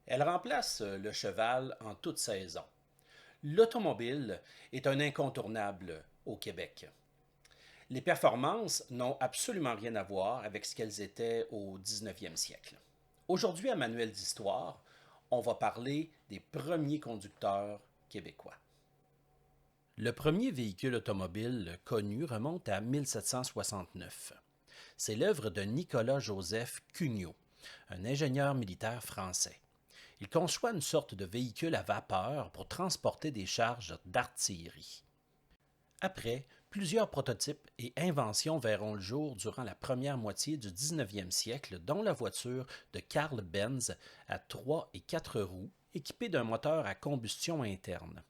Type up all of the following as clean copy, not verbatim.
Elle remplace le cheval en toute saison. L'automobile est un incontournable au Québec. Les performances n'ont absolument rien à voir avec ce qu'elles étaient au 19e siècle. Aujourd'hui, à Manuel d'Histoire, on va parler des premiers conducteurs québécois. Le premier véhicule automobile connu remonte à 1769. C'est l'œuvre de Nicolas-Joseph Cugnot, un ingénieur militaire français. Il conçoit une sorte de véhicule à vapeur pour transporter des charges d'artillerie. Après, plusieurs prototypes et inventions verront le jour durant la première moitié du 19e siècle, dont la voiture de Carl Benz à 3 et 4 roues, équipée d'un moteur à combustion interne.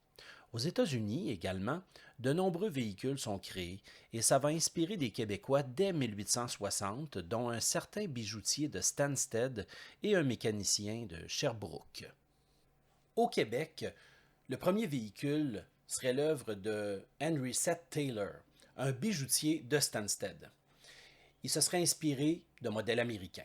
Aux États-Unis également, de nombreux véhicules sont créés et ça va inspirer des Québécois dès 1860, dont un certain bijoutier de Stansted et un mécanicien de Sherbrooke. Au Québec, le premier véhicule serait l'œuvre de Henry Seth Taylor, un bijoutier de Stansted. Il se serait inspiré de modèles américains.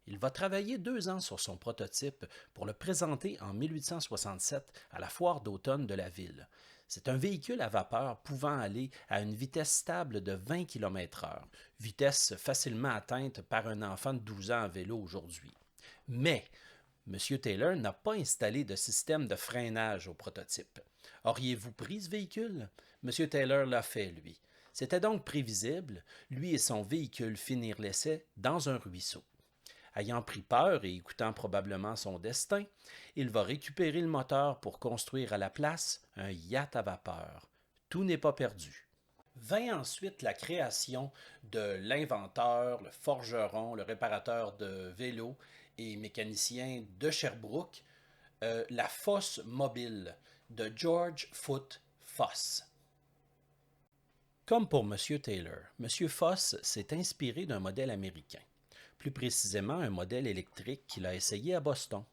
Il va travailler 2 ans sur son prototype pour le présenter en 1867 à la foire d'automne de la ville. C'est un véhicule à vapeur pouvant aller à une vitesse stable de 20 km/h, vitesse facilement atteinte par un enfant de 12 ans à vélo aujourd'hui. Mais M. Taylor n'a pas installé de système de freinage au prototype. Auriez-vous pris ce véhicule? M. Taylor l'a fait, lui. C'était donc prévisible, lui et son véhicule finirent l'essai dans un ruisseau. Ayant pris peur et écoutant probablement son destin, il va récupérer le moteur pour construire à la place un yacht à vapeur. Tout n'est pas perdu. Vint ensuite la création de l'inventeur, le forgeron, le réparateur de vélos et mécanicien de Sherbrooke, la fosse mobile de George Foot Foss. Comme pour M. Taylor, M. Foss s'est inspiré d'un modèle américain, plus précisément un modèle électrique qu'il a essayé à Boston.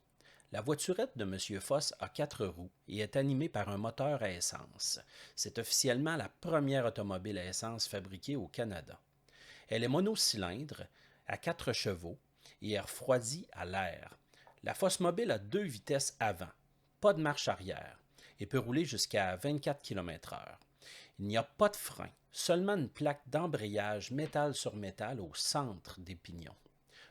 La voiturette de M. Foss a 4 roues et est animée par un moteur à essence. C'est officiellement la première automobile à essence fabriquée au Canada. Elle est monocylindre, à 4 chevaux et est refroidie à l'air. La fosse mobile a 2 vitesses avant, pas de marche arrière, et peut rouler jusqu'à 24 km/h. Il n'y a pas de frein, seulement une plaque d'embrayage métal sur métal au centre des pignons.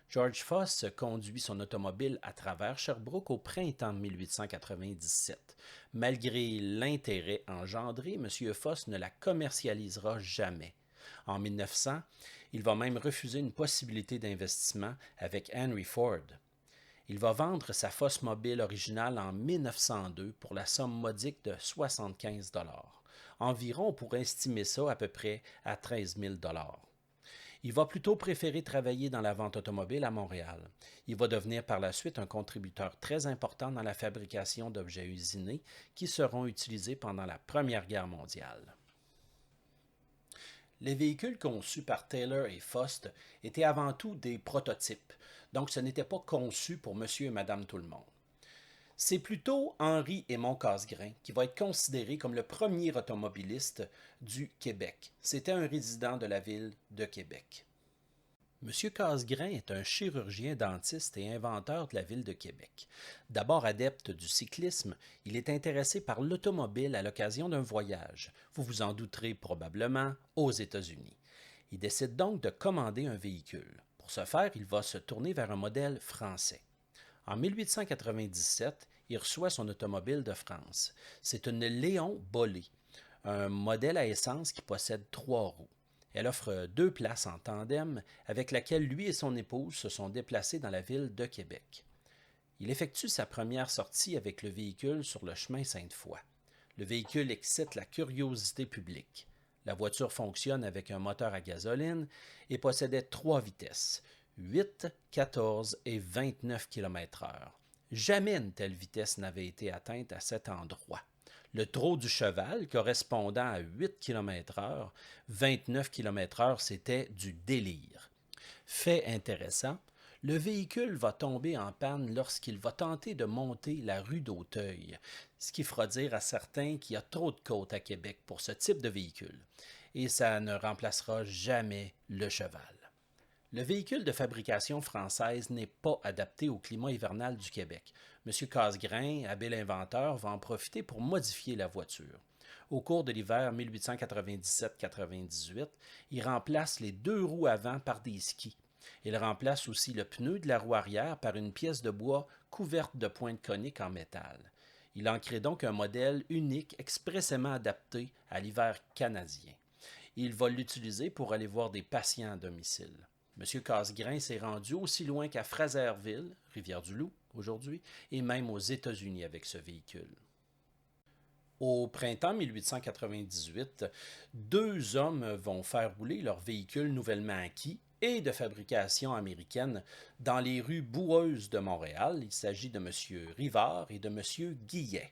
George Foss conduit son automobile à travers Sherbrooke au printemps 1897. Malgré l'intérêt engendré, M. Foss ne la commercialisera jamais. En 1900, il va même refuser une possibilité d'investissement avec Henry Ford. Il va vendre sa fosse mobile originale en 1902 pour la somme modique de 75 $. Environ, on pourrait estimer ça à peu près à 13 000 $. Il va plutôt préférer travailler dans la vente automobile à Montréal. Il va devenir par la suite un contributeur très important dans la fabrication d'objets usinés qui seront utilisés pendant la Première Guerre mondiale. Les véhicules conçus par Taylor et Foss étaient avant tout des prototypes, donc ce n'était pas conçu pour monsieur et madame tout le monde. C'est plutôt Henri Aymon Casgrain qui va être considéré comme le premier automobiliste du Québec. C'était un résident de la ville de Québec. M. Casgrain est un chirurgien dentiste et inventeur de la ville de Québec. D'abord adepte du cyclisme, il est intéressé par l'automobile à l'occasion d'un voyage, vous vous en douterez probablement, aux États-Unis. Il décide donc de commander un véhicule. Pour ce faire, il va se tourner vers un modèle français. En 1897, il reçoit son automobile de France. C'est une Léon Bollé, un modèle à essence qui possède 3 roues. Elle offre 2 places en tandem avec laquelle lui et son épouse se sont déplacés dans la ville de Québec. Il effectue sa première sortie avec le véhicule sur le chemin Sainte-Foy. Le véhicule excite la curiosité publique. La voiture fonctionne avec un moteur à gasoline et possédait 3 vitesses, 8, 14 et 29 km/h. Jamais une telle vitesse n'avait été atteinte à cet endroit. Le trot du cheval, correspondant à 8 km/h, 29 km/h, c'était du délire. Fait intéressant, le véhicule va tomber en panne lorsqu'il va tenter de monter la rue d'Auteuil, ce qui fera dire à certains qu'il y a trop de côtes à Québec pour ce type de véhicule, et ça ne remplacera jamais le cheval. Le véhicule de fabrication française n'est pas adapté au climat hivernal du Québec. M. Casgrain, habile inventeur, va en profiter pour modifier la voiture. Au cours de l'hiver 1897-98, il remplace les deux roues avant par des skis. Il remplace aussi le pneu de la roue arrière par une pièce de bois couverte de pointes coniques en métal. Il en crée donc un modèle unique expressément adapté à l'hiver canadien. Il va l'utiliser pour aller voir des patients à domicile. M. Casgrain s'est rendu aussi loin qu'à Fraserville, Rivière-du-Loup aujourd'hui, et même aux États-Unis avec ce véhicule. Au printemps 1898, deux hommes vont faire rouler leur véhicule nouvellement acquis et de fabrication américaine dans les rues boueuses de Montréal. Il s'agit de M. Rivard et de M. Guillet.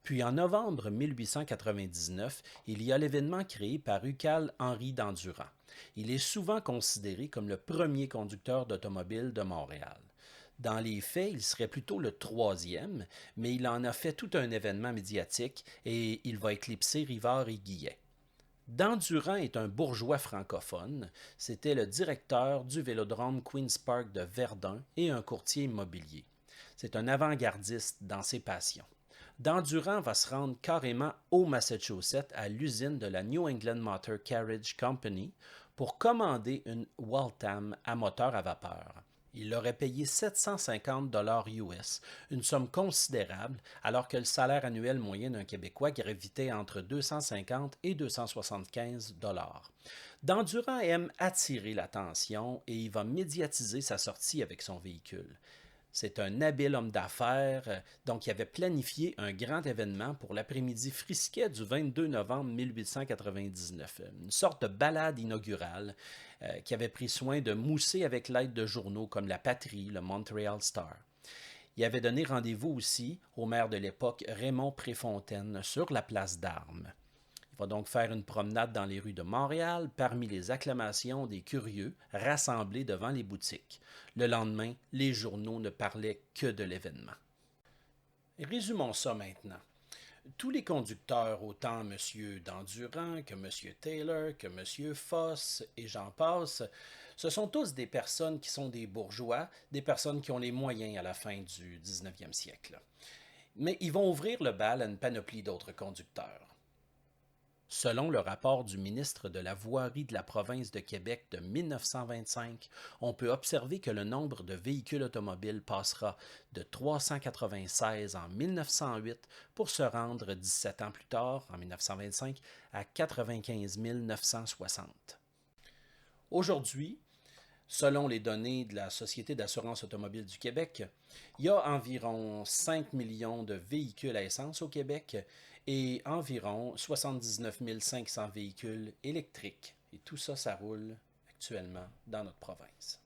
Puis en novembre 1899, il y a l'événement créé par Uccle-Henri d'Endurant. Il est souvent considéré comme le premier conducteur d'automobile de Montréal. Dans les faits, il serait plutôt le troisième, mais il en a fait tout un événement médiatique et il va éclipser Rivard et Guillet. D'Endurant est un bourgeois francophone. C'était le directeur du vélodrome Queen's Park de Verdun et un courtier immobilier. C'est un avant-gardiste dans ses passions. D'Endurant va se rendre carrément au Massachusetts à l'usine de la New England Motor Carriage Company pour commander une Waltham à moteur à vapeur. Il aurait payé 750 US, une somme considérable, alors que le salaire annuel moyen d'un Québécois gravitait entre 250 et 275 D'Endurant aime attirer l'attention et il va médiatiser sa sortie avec son véhicule. C'est un habile homme d'affaires, donc il avait planifié un grand événement pour l'après-midi frisquet du 22 novembre 1899, une sorte de balade inaugurale qui avait pris soin de mousser avec l'aide de journaux comme La Patrie, le Montreal Star. Il avait donné rendez-vous aussi au maire de l'époque, Raymond Préfontaine, sur la place d'Armes. Il va donc faire une promenade dans les rues de Montréal parmi les acclamations des curieux rassemblés devant les boutiques. Le lendemain, les journaux ne parlaient que de l'événement. Résumons ça maintenant. Tous les conducteurs, autant M. d'Endurant que M. Taylor, que M. Foss et j'en passe, ce sont tous des personnes qui sont des bourgeois, des personnes qui ont les moyens à la fin du 19e siècle. Mais ils vont ouvrir le bal à une panoplie d'autres conducteurs. Selon le rapport du ministre de la Voirie de la province de Québec de 1925, on peut observer que le nombre de véhicules automobiles passera de 396 en 1908 pour se rendre 17 ans plus tard, en 1925, à 95 960. Aujourd'hui, selon les données de la Société d'assurance automobile du Québec, il y a environ 5 millions de véhicules à essence au Québec et environ 79 500 véhicules électriques. Et tout ça, ça roule actuellement dans notre province.